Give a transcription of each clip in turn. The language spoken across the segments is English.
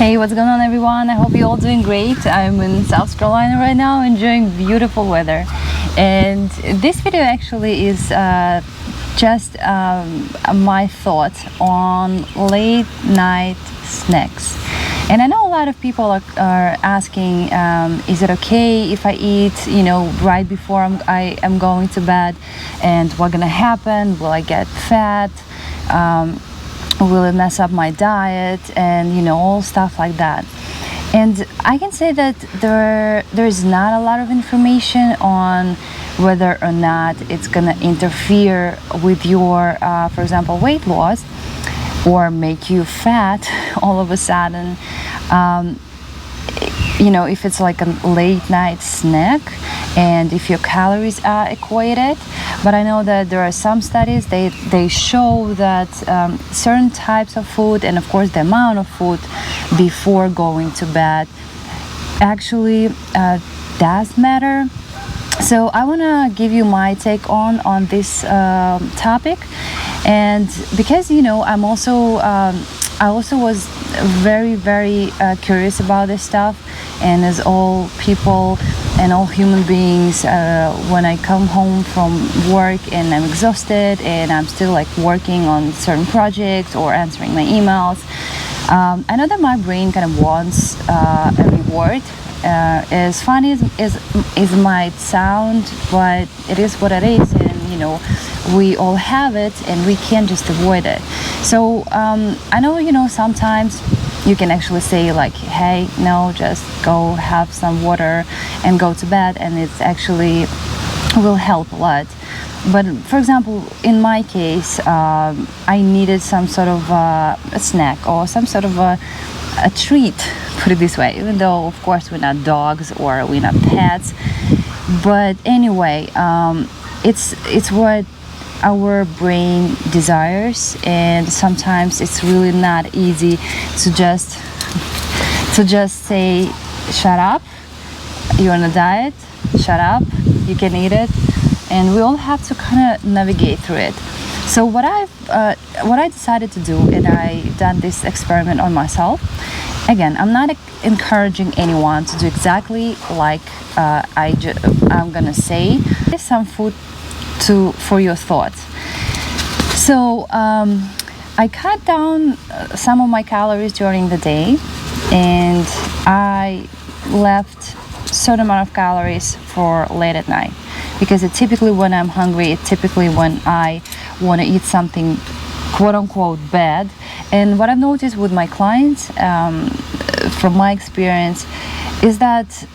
Hey, what's going on, everyone? I hope you're all doing great. I'm in South Carolina right now, enjoying beautiful weather. And this video actually is just my thoughts on late night snacks. And I know a lot of people are asking, is it okay if I eat, right before I am going to bed? And what's gonna happen? Will I get fat? Will it mess up my diet? And all stuff like that. And I can say that there is not a lot of information on whether or not it's gonna interfere with your, for example, weight loss or make you fat all of a sudden. If it's like a late night snack and if your calories are equated. But I know that there are some studies, they show that certain types of food, and of course the amount of food before going to bed, actually does matter. So I want to give you my take on this topic. And because I also was very curious about this stuff, and as all people and all human beings, when I come home from work and I'm exhausted and I'm still like working on certain projects or answering my emails, I know that my brain kind of wants a reward. As funny as it might sound, but it is what it is, and we all have it and we can't just avoid it. So I know sometimes you can actually say like, hey, no, just go have some water and go to bed, and it actually will help a lot. But for example, in my case, I needed some sort of a snack or some sort of a treat, put it this way, even though of course we're not dogs or we're not pets. But anyway, it's what our brain desires, and sometimes it's really not easy to just say, shut up, you're on a diet, shut up, you can eat it. And we all have to kind of navigate through it. So what I decided to do, and I done this experiment on myself. Again, I'm not encouraging anyone to do exactly like I'm gonna say. There's some food for your thoughts. So I cut down some of my calories during the day, and I left certain amount of calories for late at night, because it's typically when I'm hungry, it's typically when I want to eat something quote unquote bad. And what I've noticed with my clients, from my experience, is that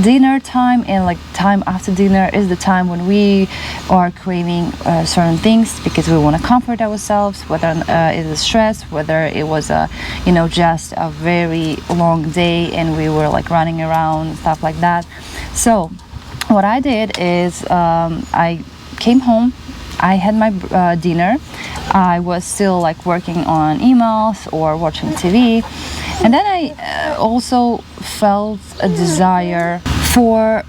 dinner time and like time after dinner is the time when we are craving certain things, because we want to comfort ourselves, whether it is stress, whether it was just a very long day and we were like running around, stuff like that. So what I did is I came home, I had my dinner, I was still like working on emails or watching TV, and then I also felt a desire for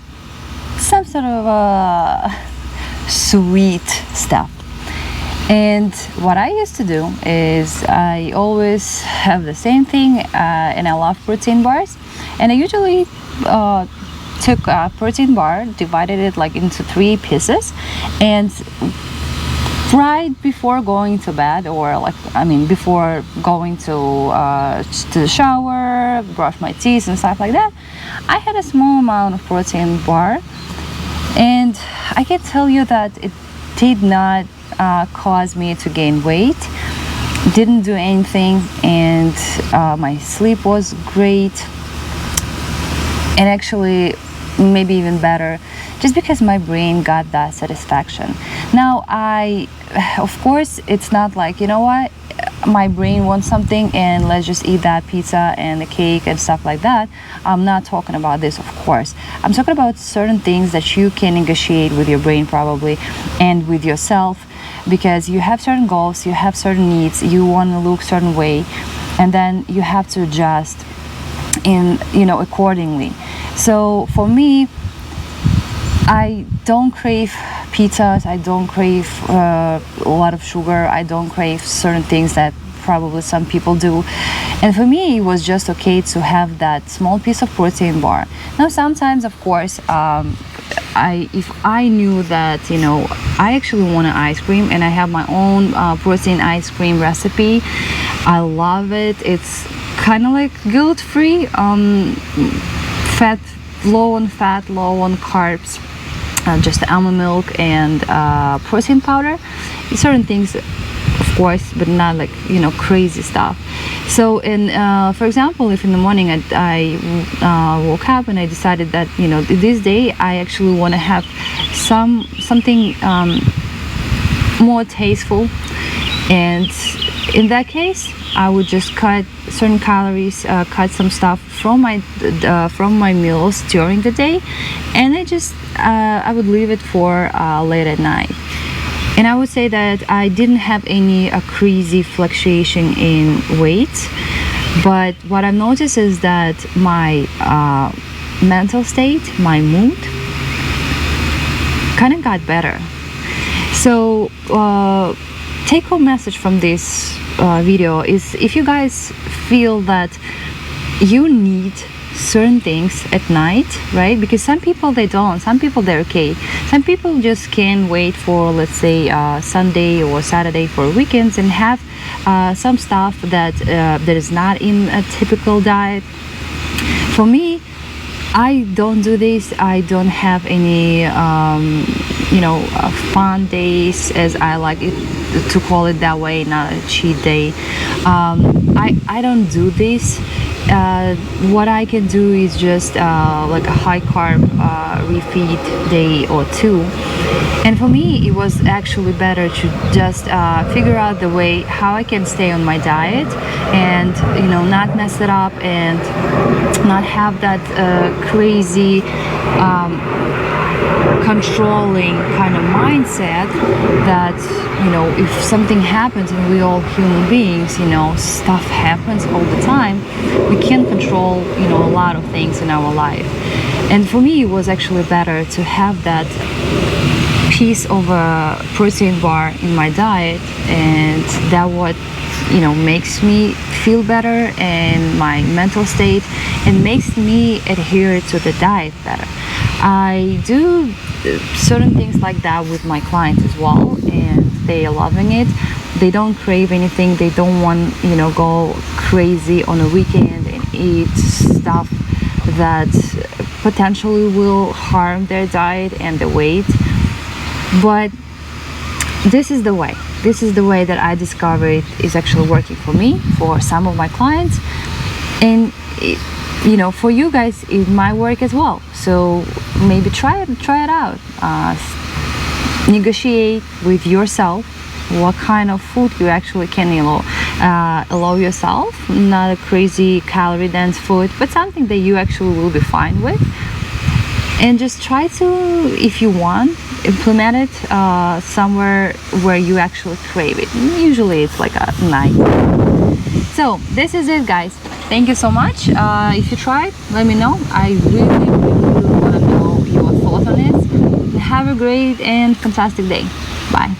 some sort of sweet stuff. And what I used to do is I always have the same thing, and I love protein bars, and I usually took a protein bar, divided it like into 3 pieces, and right before going to bed, or before going to the shower, brush my teeth and stuff like that, I had a small amount of protein bar, and I can tell you that it did not cause me to gain weight, didn't do anything, and my sleep was great, and actually maybe even better, just because my brain got that satisfaction. Now of course, it's not like, what, my brain wants something and let's just eat that pizza and the cake and stuff like that. I'm not talking about this, of course. I'm talking about certain things that you can negotiate with your brain probably, and with yourself, because you have certain goals, you have certain needs, you want to look certain way, and then you have to adjust accordingly. So for me, I don't crave pizzas, I don't crave a lot of sugar, I don't crave certain things that probably some people do. And for me, it was just okay to have that small piece of protein bar. Now, sometimes, of course, if I knew that, you know, I actually want an ice cream, and I have my own protein ice cream recipe. I love it. It's kind of like guilt-free, low on fat, low on carbs, just almond milk and protein powder. Certain things, of course, but not like, you know, crazy stuff. So for example, if in the morning I woke up and I decided that, you know, this day I actually want to have something more tasteful, and in that case I would just cut certain calories, cut some stuff from my meals during the day, and I would leave it for late at night. And I would say that I didn't have any crazy fluctuation in weight, but what I've noticed is that my mental state, my mood, kind of got better. So take home message from this video is, if you guys feel that you need certain things at night, right? Because some people they don't, some people they're okay, some people just can't wait for, let's say, Sunday or Saturday for weekends and have some stuff that is not in a typical diet. For me, I don't do this. I don't have any you know, fun days, as I like it to call it that way, not a cheat day. I don't do this. What I can do is just like a high carb refeed day or two. And for me, it was actually better to just figure out the way how I can stay on my diet and, you know, not mess it up and not have that crazy controlling kind of mindset that, you know, if something happens, and we all human beings, you know, stuff happens all the time, we can't control, you know, a lot of things in our life. And for me, it was actually better to have that piece of a protein bar in my diet, and that what, you know, makes me feel better and my mental state, and makes me adhere to the diet better. I do certain things like that with my clients as well, and they are loving it. They don't crave anything. They don't want, you know, go crazy on a weekend and eat stuff that potentially will harm their diet and the weight. But this is the way. This is the way that I discovered is actually working for me, for some of my clients, and you know, for you guys it might work as well. So maybe try it out. Negotiate with yourself what kind of food you actually can allow yourself. Not a crazy calorie dense food, but something that you actually will be fine with. And just try to, if you want, implement it somewhere where you actually crave it. Usually it's like a night. So this is it, guys. Thank you so much. If you tried, let me know. I really want to know your thoughts on it. Have a great and fantastic day. Bye.